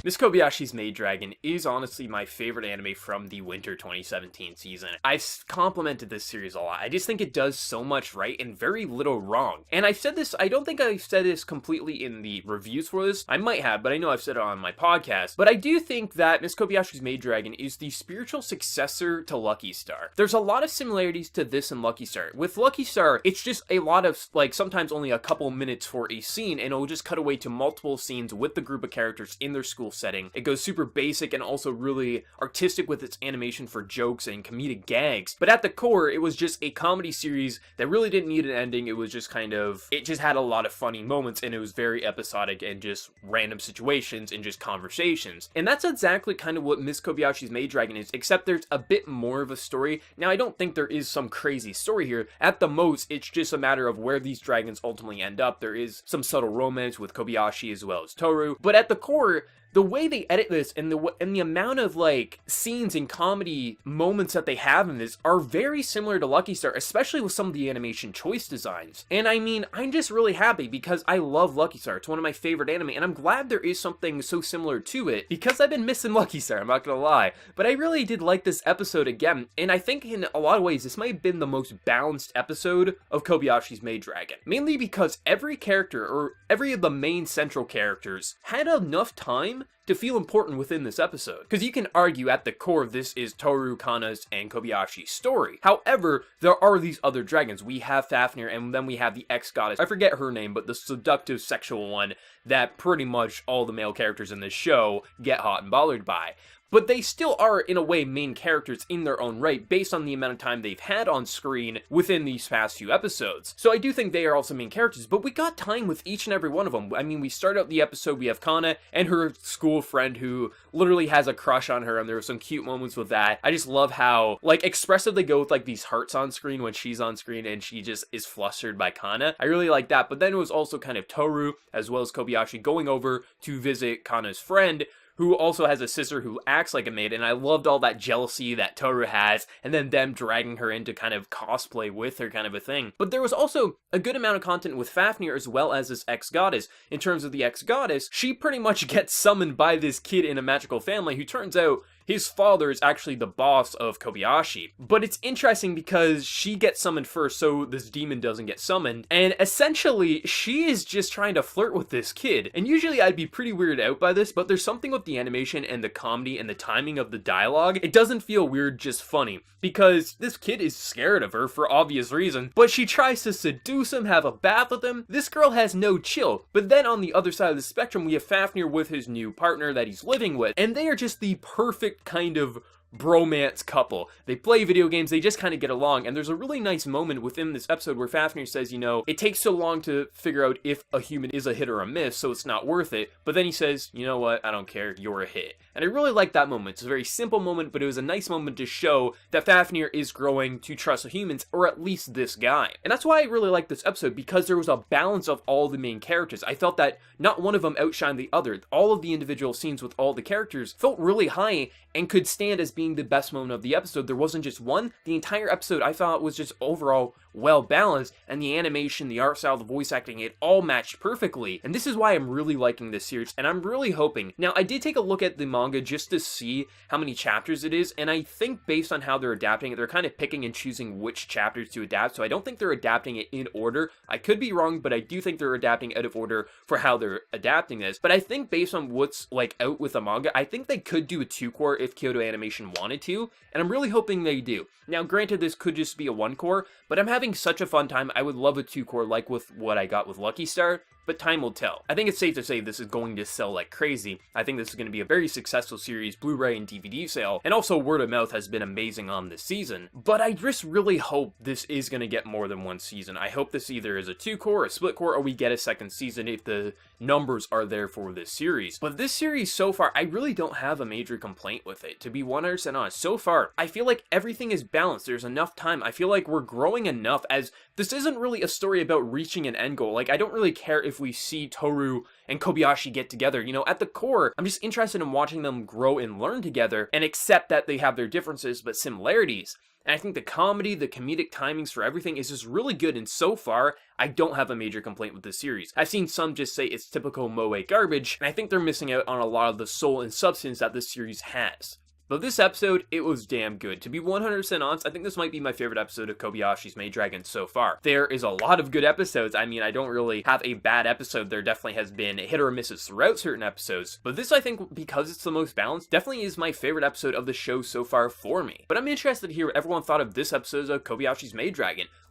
Miss Kobayashi's Maid Dragon is honestly my favorite anime from the winter 2017 season. I've complimented this series a lot. I just think it does so much right and very little wrong. And I've said this, I don't think I've said this completely in the reviews for this. I might have, but I know I've said it on my podcast. But I do think that Miss Kobayashi's Maid Dragon is the spiritual successor to Lucky Star. There's a lot of similarities to this and Lucky Star. With Lucky Star, it's just a lot of, like, sometimes only a couple minutes for a scene, and it'll just cut away to multiple scenes with the group of characters in their school setting. It goes super basic and also really artistic with its animation for jokes and comedic gags. But at the core, it was just a comedy series that really didn't need an ending. It was just kind of, it just had a lot of funny moments, and it was very episodic and just random situations and just conversations. And that's exactly kind of what Miss Kobayashi's Maid Dragon is, except there's a bit more of a story. Now, I don't think there is some crazy story here. At the most, it's just a matter of where these dragons ultimately end up. There is some subtle romance with Kobayashi as well as Toru, but at the core, the way they edit this and the amount of, like, scenes and comedy moments that they have in this are very similar to Lucky Star, especially with some of the animation choice designs. And I mean, I'm just really happy because I love Lucky Star. It's one of my favorite anime, and I'm glad there is something so similar to it because I've been missing Lucky Star, I'm not gonna lie. But I really did like this episode again, and I think in a lot of ways this might have been the most balanced episode of Kobayashi's Maid Dragon. Mainly because every character, or every of the main central characters, had enough time to feel important within this episode. Because you can argue at the core this is Toru, Kana's, and Kobayashi's story. However, there are these other dragons. We have Fafnir, and then we have the ex-goddess. I forget her name, but the seductive sexual one that pretty much all the male characters in this show get hot and bothered by. But they still are, in a way, main characters in their own right, based on the amount of time they've had on screen within these past few episodes. So I do think they are also main characters, but we got time with each and every one of them. I mean, we start out the episode, we have Kana and her school friend who literally has a crush on her, and there were some cute moments with that. I just love how, like, expressive they go with, like, these hearts on screen when she's on screen and she just is flustered by Kana. I really like that, but then it was also kind of Toru, as well as Kobayashi, going over to visit Kana's friend, who also has a sister who acts like a maid, and I loved all that jealousy that Toru has, and then them dragging her into kind of cosplay with her kind of a thing. But there was also a good amount of content with Fafnir as well as this ex-goddess. In terms of the ex-goddess, she pretty much gets summoned by this kid in a magical family who turns out his father is actually the boss of Kobayashi. But it's interesting because she gets summoned first, so this demon doesn't get summoned. And essentially, she is just trying to flirt with this kid. And usually I'd be pretty weirded out by this, but there's something with the animation and the comedy and the timing of the dialogue. It doesn't feel weird, just funny. Because this kid is scared of her for obvious reasons, but she tries to seduce him, have a bath with him. This girl has no chill. But then on the other side of the spectrum, we have Fafnir with his new partner that he's living with. And they are just the perfect kind of bromance couple. They play video games, they just kind of get along, and there's a really nice moment within this episode where Fafnir says, you know, it takes so long to figure out if a human is a hit or a miss, so it's not worth it, but then he says, you know what, I don't care, you're a hit. And I really like that moment. It's a very simple moment, but it was a nice moment to show that Fafnir is growing to trust humans, or at least this guy. And that's why I really like this episode, because there was a balance of all the main characters. I felt that not one of them outshined the other. All of the individual scenes with all the characters felt really high and could stand as being the best moment of the episode. There wasn't just one. The entire episode I thought was just overall well balanced, and the animation, the art style, the voice acting, it all matched perfectly. And this is why I'm really liking this series, and I'm really hoping. Now, I did take a look at the manga just to see how many chapters it is, and I think based on how they're adapting it, they're kind of picking and choosing which chapters to adapt, so I don't think they're adapting it in order. I could be wrong, but I do think they're adapting out of order for how they're adapting this. But I think based on what's, like, out with the manga, I think they could do a 2-core if Kyoto Animation wanted to, and I'm really hoping they do. Now, granted, this could just be a 1-core, but I'm having such a fun time. I would love a 2-core like with what I got with Lucky Star, but time will tell. I think it's safe to say this is going to sell like crazy. I think this is going to be a very successful series, Blu-ray and DVD sale, and also word of mouth has been amazing on this season. But I just really hope this is going to get more than one season. I hope this either is a 2-core, a split core, or we get a second season if the numbers are there for this series. But this series so far, I really don't have a major complaint with it. To be 100% honest, so far, I feel like everything is balanced. There's enough time. I feel like we're growing enough, as this isn't really a story about reaching an end goal. Like, I don't really care if we see Toru and Kobayashi get together. You know, at the core, I'm just interested in watching them grow and learn together and accept that they have their differences but similarities. And I think the comedy, the comedic timings for everything is just really good, and so far, I don't have a major complaint with this series. I've seen some just say it's typical moe garbage, and I think they're missing out on a lot of the soul and substance that this series has. But this episode, it was damn good. To be 100% honest, I think this might be my favorite episode of Kobayashi's Maid so far. There is a lot of good episodes. I mean, I don't really have a bad episode. There definitely has been hit or misses throughout certain episodes. But this, I think, because it's the most balanced, definitely is my favorite episode of the show so far for me. But I'm interested to hear what everyone thought of this episode of Kobayashi's Maid.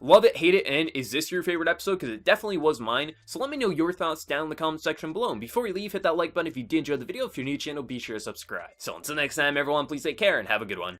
Love it, hate it, and is this your favorite episode? Because it definitely was mine. So let me know your thoughts down in the comment section below. And before we leave, hit that like button if you did enjoy the video. If you're new to the channel, be sure to subscribe. So until next time, everyone, please take care and have a good one.